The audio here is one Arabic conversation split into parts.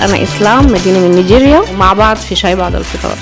أنا إسلام، مدينة من نيجيريا، ومع بعض في شاي بعد الفطار.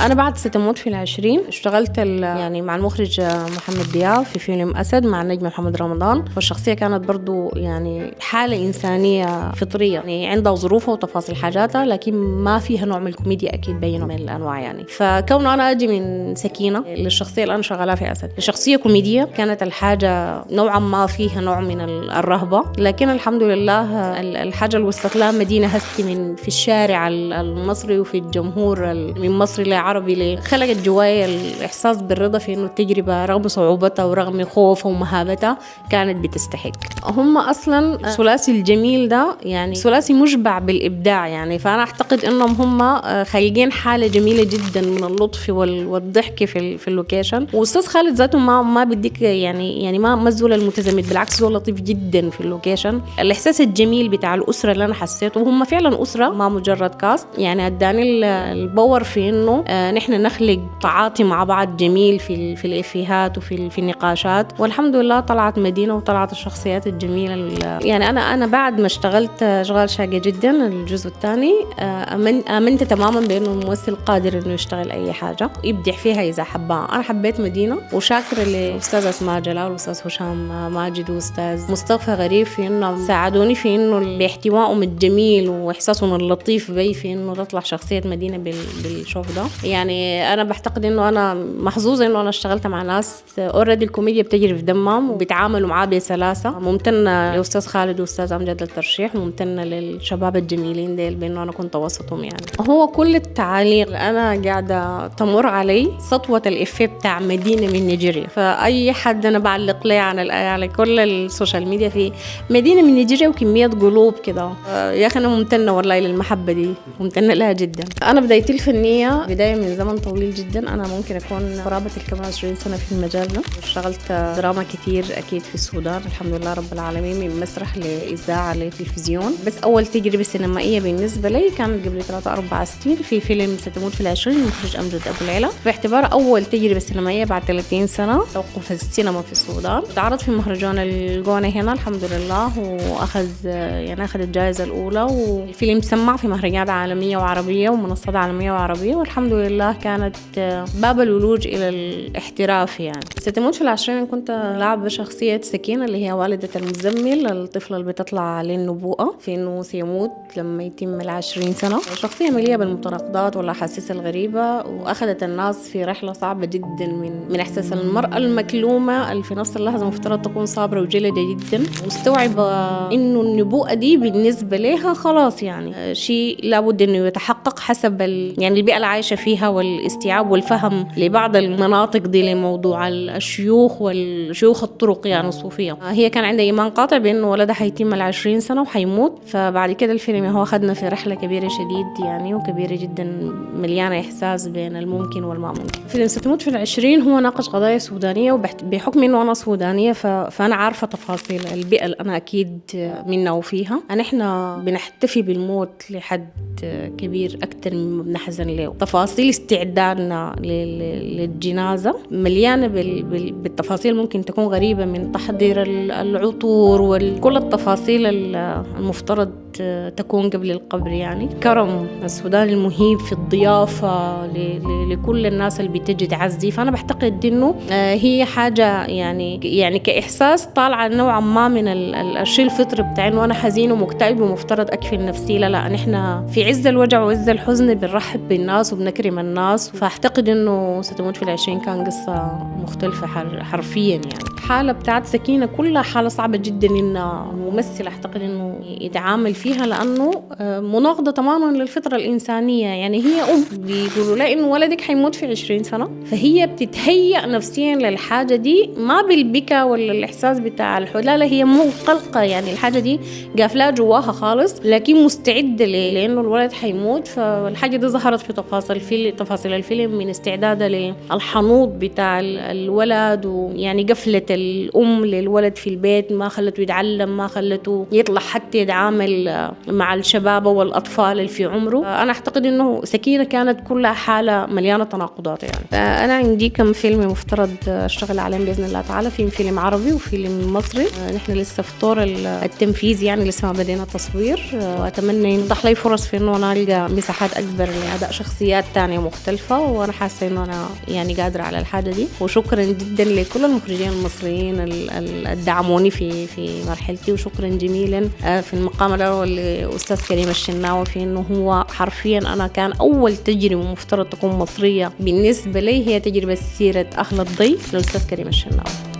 أنا بعد ستموت في 20 اشتغلت يعني مع المخرج محمد دياب في فيلم أسد مع النجم محمد رمضان، والشخصية كانت برضو يعني حالة إنسانية فطرية، يعني عندها ظروفها وتفاصيل حاجاتها، لكن ما فيها نوع من الكوميديا أكيد بينه من الأنواع يعني. فكونه أنا أجي من سكينة للشخصية اللي أنا شغالها في أسد، الشخصية كوميدية، كانت الحاجة نوعا ما فيها نوع من الرهبة، لكن الحمد لله الحاجة اللي وصلت لها مدينة هسكي من في الشارع المصري وفي الجمهور من مصري لعربي خلقت جوايا الإحساس بالرضا في إنه التجربة رغم صعوبتها ورغم خوفها ومهابتها كانت بتستحق. هم أصلا الثلاثي الجميل ده يعني ثلاثي مشبع بالإبداع يعني، فأنا أعتقد إنهم هم خالقين حالة جميلة جدا من اللطف والضحك في اللوكيشن. وأستاذ خالد ذاته ما بديك يعني ما زول المتزمت، بالعكس زول لطيف جدا في اللوكيشن. الإحساس الجميل بتاع الأسرة اللي أنا حسيته، وهم فعلا أسرة ما مجرد كاست، يعني أداني الباور في إنه نحن نخلق تعاطي مع بعض جميل في الإفيهات وفي النقاشات. والحمد لله طلعت مدينة وطلعت الشخصيات الجميلة. يعني أنا بعد ما اشتغلت أشغال شاقة جدا الجزء الثاني آمنت تماما بأنه الممثل قادر إنه يشتغل أي حاجة يبدع فيها إذا حبها. أنا حبيت مدينة وشاكرة لأستاذ أسماء جلال وأستاذ هشام ماجد وأستاذ مصطفى غريب في إنه ساعدوني في إنه باحتوائهم الجميل وإحساسهم اللطيف بي في إنه تطلع شخصية مدينة بالشوف ده. يعني أنا بعتقد إنه أنا محظوظة إنه أنا اشتغلت مع ناس أوريدي الكوميديا بتجري في دمهم وبيتعاملوا معاه بسلاسة. ممتنة لأستاذ خالد وأستاذ أمجد للترشيح، وممتنة للشباب الجميلين ديل بإنه أنا كنت وسطهم. يعني هو كل التعاليق اللي أنا قاعدة تمر علي سطوة الإفيه بتاع مدينة من نيجيريا، فأي حد أنا بعلق ليه على كل السوشيال ميديا في مدينة من نيجيريا وكمية قلوب كده. يا أخي أنا ممتنة والله للمحبة دي، ممتنة لها جدا. أنا بدايتي الفنية بداية من زمن طويل جدا، أنا ممكن أكون قرابة كمان 20 سنة في المجال ده. اشتغلت دراما كتير أكيد في السودان الحمد لله رب العالمين، من مسرح لإذاعة لتلفزيون. بس أول تجربة سينمائية بالنسبة لي كانت قبل 3-4 سنين في فيلم ستموت في 20 مخرج أمجد أبو العلا، باعتبار أول تجربة سينمائية بعد 30 سنة توقف السينما في السودان. تعرض في مهرجان الجونة هنا الحمد لله، وأخذ الجائزة الأولى، والفيلم سمع في مهرجانات عالمية وعربية ومنصات عالمية وعربية، والحمد لله كانت باب الولوج إلى الاحتراف. يعني ستموت في 20 كنت لعب بشخصية سكينة اللي هي والدة المزمل، الطفلة اللي بتطلع عليه النبوءة في إنه سيموت لما يتم 20 سنة. شخصية مليئة بالمتناقضات والأحاسيس الغريبة، وأخذت الناس في رحلة صعبة جدا من إحساس المرأة المكلومة اللي في نفس اللحظة مفترض تكون صابرة وجلدة جدا، مستوعبة إنه النبوءة دي بالنسبة لها خلاص يعني شيء لابد إنه يتحقق حسب يعني البيئة اللي عايشة فيها، والاستيعاب والفهم لبعض المناطق دي لموضوع الشيوخ والشيوخ الطرق يعني الصوفية. هي كان عندها إيمان قاطع بأنه ولدها حيتم 20 سنة وحيموت. فبعد كده الفيلم هو أخذنا في رحلة كبيرة شديد يعني، وكبيرة جدا مليانة إحساس بين الممكن والما ممكن. فيلم ستموت في 20 هو ناقش قضايا سودانية، وبحكم إنه أنا سودانية فأنا عارفة تفاصيل البيئة اللي أنا أكيد منا وفيها. إحنا بنحتفي بالموت لحد كبير أكتر من بنحزن له. تفاصيل استعدادنا للجنازة مليانة بالتفاصيل ممكن تكون غريبة، من تحضير العطور وكل التفاصيل المفترض تكون قبل القبر. يعني كرم السودان المهيب في الضيافة لكل الناس اللي بتجي تعزي. فأنا بعتقد إنه هي حاجة يعني كإحساس طالعة نوعا ما من الشيء الفطري بتاع إنه أنا حزين ومكتئب ومفترض أكفي نفسي. لا نحن في عز الوجع وعز الحزن بنرحب بالناس وبنكرم الناس. فأعتقد إنه ستموت في 20 كان قصة مختلفة حرفيا. يعني حالة بتاعت سكينة كلها حالة صعبة جدا إن ممثل أعتقد إنه يتعامل فيها، لأنه مناقضة تماما للفطرة الإنسانية. يعني هي بيقولوا لا إنه ولدك حيموت في 20 سنة، فهي بتتهيأ نفسيا للحاجة دي، ما بالبكاء ولا الإحساس بتاع الحلالة، هي مو قلقة يعني الحاجة دي قافلة جواها خالص، لكن مستعدة لأنه الولد حيموت. فالحاجة دي ظهرت في تفاصيل الفيلم، من استعدادها للحنوط بتاع الولد، ويعني قفلة الأم للولد في البيت، ما خلته يتعلم، ما خلته يطلع حتى يتعامل مع الشباب والأطفال اللي في عمره. أنا أعتقد إنه سكينة كانت كلها حالة مليانة تناقضات يعني. أنا عندي كم فيلم مفترض أشتغل عليهم بإذن الله تعالى، في فيلم عربي وفيلم مصري. نحن لسه في طور التنفيذ يعني، لسه ما بدينا تصوير، وأتمنى ينضح لي فرص في إنه أنا ألقى مساحات أكبر لأداء شخصيات تانية مختلفة، وأنا حاسة إنه أنا يعني قادرة على الحاجة دي. وشكرا جدا لكل المخرجين المصريين اللي دعموني في مرحلتي، وشكرا جميلا في المقام الأول لأستاذ كريم الشناوي في إنه هو حرفيا أنا كان أول تجربة مفترض تكون مصرية بالنسبة لي هي تجربة سيرة أهل الضي للأستاذ كريم الشناوي.